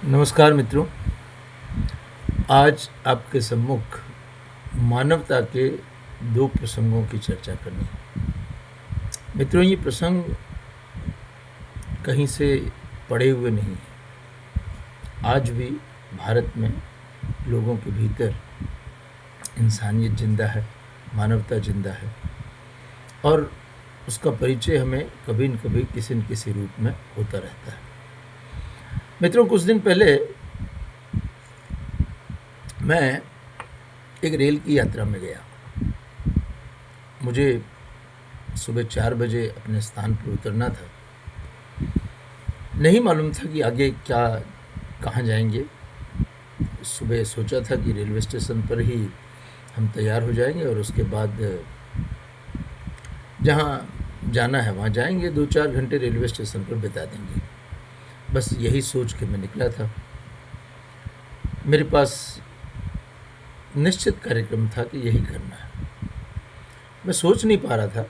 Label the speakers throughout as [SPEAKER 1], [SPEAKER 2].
[SPEAKER 1] नमस्कार मित्रों। आज आपके सम्मुख मानवता के दो प्रसंगों की चर्चा करनी है। मित्रों, ये प्रसंग कहीं से पड़े हुए नहीं है। आज भी भारत में लोगों के भीतर इंसानियत जिंदा है, मानवता जिंदा है और उसका परिचय हमें कभी न कभी किसी न किसी रूप में होता रहता है। मित्रों, कुछ दिन पहले मैं एक रेल की यात्रा में गया। मुझे सुबह 4 बजे अपने स्थान पर उतरना था। नहीं मालूम था कि आगे कहाँ जाएंगे। सुबह सोचा था कि रेलवे स्टेशन पर ही हम तैयार हो जाएंगे और उसके बाद जहाँ जाना है वहाँ जाएंगे, 2-4 घंटे रेलवे स्टेशन पर बिता देंगे। बस यही सोच के मैं निकला था। मेरे पास निश्चित कार्यक्रम था कि यही करना है। मैं सोच नहीं पा रहा था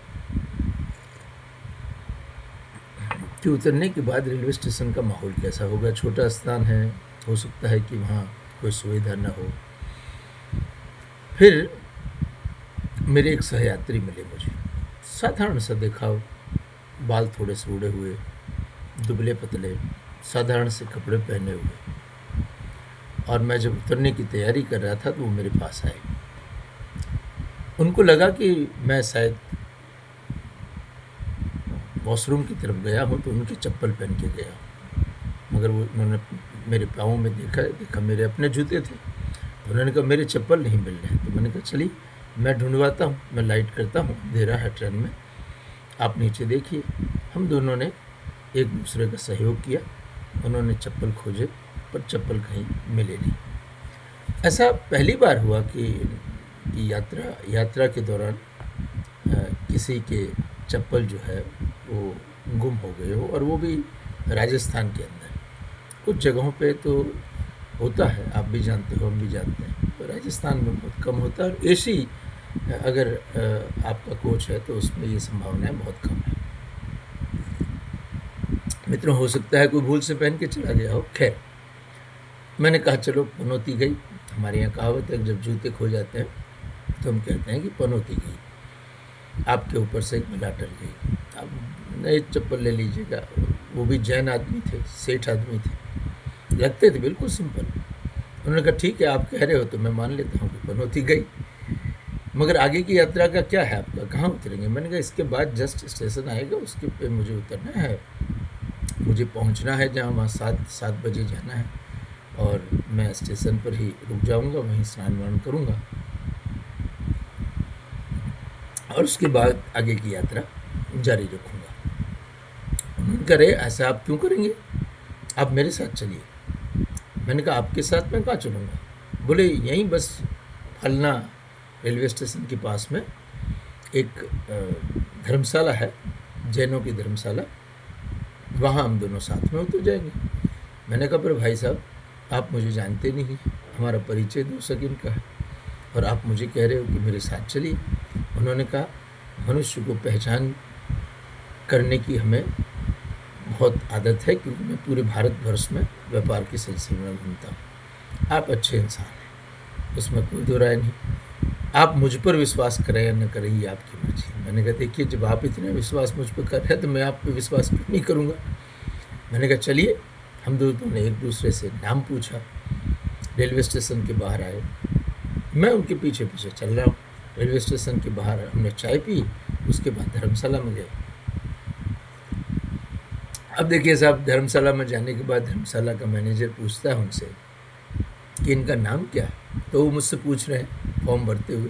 [SPEAKER 1] कि उतरने के बाद रेलवे स्टेशन का माहौल कैसा होगा। छोटा स्थान है, हो सकता है कि वहाँ कोई सुविधा न हो। फिर मेरे एक सहयात्री मिले मुझे, साधारण सा दिखाव, बाल थोड़े से उड़े हुए, दुबले पतले, साधारण से कपड़े पहने हुए। और मैं जब उतरने की तैयारी कर रहा था तो वो मेरे पास आए। उनको लगा कि मैं शायद वॉशरूम की तरफ गया हूँ तो उनकी चप्पल पहन के गया, मगर उन्होंने मेरे पाँव में देखा मेरे अपने जूते थे। तो उन्होंने कहा मेरे चप्पल नहीं मिल रहे। तो मैंने कहा चलिए मैं ढूंढवाता हूँ, मैं लाइट करता हूँ, अंधेरा है ट्रेन में, आप नीचे देखिए। हम दोनों ने एक दूसरे का सहयोग किया। उन्होंने चप्पल खोजे पर चप्पल कहीं मिले नहीं। ऐसा पहली बार हुआ कि यात्रा के दौरान किसी के चप्पल जो है वो गुम हो गए हो, और वो भी राजस्थान के अंदर। कुछ जगहों पे तो होता है, आप भी जानते हो, हम भी जानते हैं, तो राजस्थान में बहुत कम होता है। और एसी अगर आपका कोच है तो उसमें ये संभावनाएं बहुत कम है। मित्रों, हो सकता है कोई भूल से पहन के चला गया हो। खैर, मैंने कहा चलो पनौती गई। हमारे यहाँ कहावत है, जब जूते खो जाते हैं तो हम कहते हैं कि पनौती गई, आपके ऊपर से एक बला टल गई, आप नए चप्पल ले लीजिएगा। वो भी जैन आदमी थे, सेठ आदमी थे, लगते थे बिल्कुल सिंपल। उन्होंने कहा ठीक है, आप कह रहे हो तो मैं मान लेता हूँ कि पनौती गई, मगर आगे की यात्रा का क्या है आपका, कहाँ उतरेंगे? मैंने कहा इसके बाद जस्ट स्टेशन आएगा, उसके पे मुझे उतरना है, मुझे पहुँचना है जहाँ, वहाँ 7 बजे जाना है, और मैं स्टेशन पर ही रुक जाऊंगा, वहीं स्नान वान करूंगा और उसके बाद आगे की यात्रा जारी रखूंगा। उन्होंने कहा अरे ऐसा आप क्यों करेंगे, आप मेरे साथ चलिए। मैंने कहा आपके साथ मैं कहाँ चलूँगा? बोले यहीं बस फलना रेलवे स्टेशन के पास में एक धर्मशाला है, जैनों की धर्मशाला, वहाँ हम दोनों साथ में उतर जाएंगे। मैंने कहा पर भाई साहब, आप मुझे जानते नहीं हैं, हमारा परिचय 2 सेकंड का है और आप मुझे कह रहे हो कि मेरे साथ चलिए। उन्होंने कहा मनुष्य को पहचान करने की हमें बहुत आदत है, क्योंकि मैं पूरे भारतवर्ष में व्यापार के सिलसिले में घूमता हूँ। आप अच्छे इंसान हैं, उसमें कोई दो राय नहीं। आप मुझ पर विश्वास करें या न करें ये आपकी मर्जी। मैंने कहा देखिए, जब आप इतना विश्वास मुझ पर कर रहे हैं तो मैं आप पर विश्वास क्यों नहीं करूँगा। मैंने कहा चलिए। हम दोनों ने एक दूसरे से नाम पूछा, रेलवे स्टेशन के बाहर आए, मैं उनके पीछे पीछे चल रहा हूँ। रेलवे स्टेशन के बाहर हमने चाय पी, उसके बाद धर्मशाला में गए। अब देखिए साहब, धर्मशाला में जाने के बाद धर्मशाला का मैनेजर पूछता है उनसे कि इनका नाम क्या है। तो वो मुझसे पूछ रहे हैं फॉर्म भरते हुए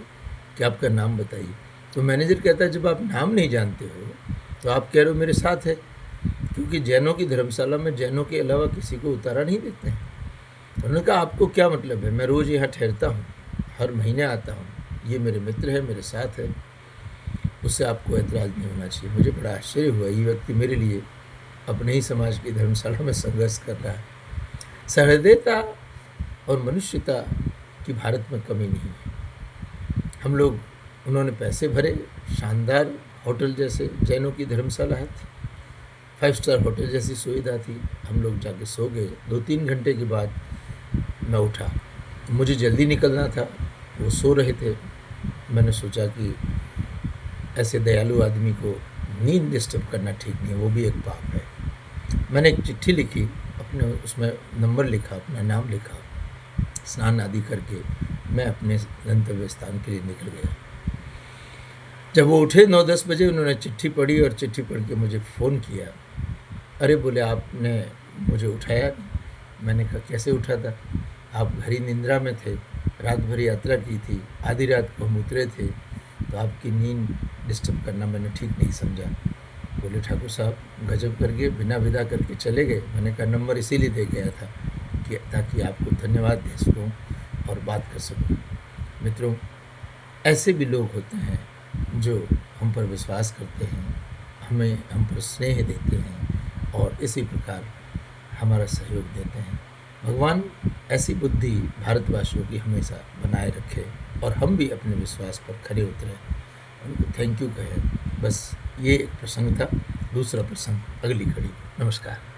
[SPEAKER 1] कि आपका नाम बताइए। तो मैनेजर कहता है जब आप नाम नहीं जानते हो तो आप कह रहे हो मेरे साथ है, क्योंकि जैनों की धर्मशाला में जैनों के अलावा किसी को उतारा नहीं देते हैं। उन्होंने कहा आपको क्या मतलब है, मैं रोज़ यहाँ ठहरता हूँ, हर महीने आता हूँ, ये मेरे मित्र है, मेरे साथ है, उससे आपको ऐतराज़ नहीं होना चाहिए। मुझे बड़ा आश्चर्य हुआ, ये व्यक्ति मेरे लिए अपने ही समाज की धर्मशाला में संघर्ष कर रहा है। सहृदयता और मनुष्यता की भारत में कमी नहीं है। हम लोग, उन्होंने पैसे भरे, शानदार होटल जैसे जैनों की धर्मशाला है, 5 स्टार होटल जैसी सुविधा थी। हम लोग जाके सो गए। 2-3 घंटे के बाद मैं उठा। मुझे जल्दी निकलना था, वो सो रहे थे। मैंने सोचा कि ऐसे दयालु आदमी को नींद डिस्टर्ब करना ठीक नहीं है, वो भी एक पाप है। मैंने एक चिट्ठी लिखी, अपने उसमें नंबर लिखा, अपना नाम लिखा। स्नान आदि करके मैं अपने गंतव्य स्थान के लिए निकल गया। जब वो उठे 9-10 बजे, उन्होंने चिट्ठी पढ़ी और चिट्ठी पढ़ के मुझे फ़ोन किया। अरे बोले, आपने मुझे उठाया नहीं। मैंने कहा कैसे उठा था, आप गहरी निंद्रा में थे, रात भर यात्रा की थी, आधी रात को हम उतरे थे, तो आपकी नींद डिस्टर्ब करना मैंने ठीक नहीं समझा। बोले ठाकुर साहब गजब करके बिना विदा करके चले गए। मैंने कहा नंबर इसीलिए दे गया था कि ताकि आपको धन्यवाद दे सकूँ और बात कर सकूँ। मित्रों, ऐसे भी लोग होते हैं जो हम पर विश्वास करते हैं, हम पर स्नेह देते हैं और इसी प्रकार हमारा सहयोग देते हैं। भगवान ऐसी बुद्धि भारतवासियों की हमेशा बनाए रखे और हम भी अपने विश्वास पर खरे उतरें, उनको थैंक यू कहें। बस ये एक प्रसंग था। दूसरा प्रसंग अगली कड़ी। नमस्कार।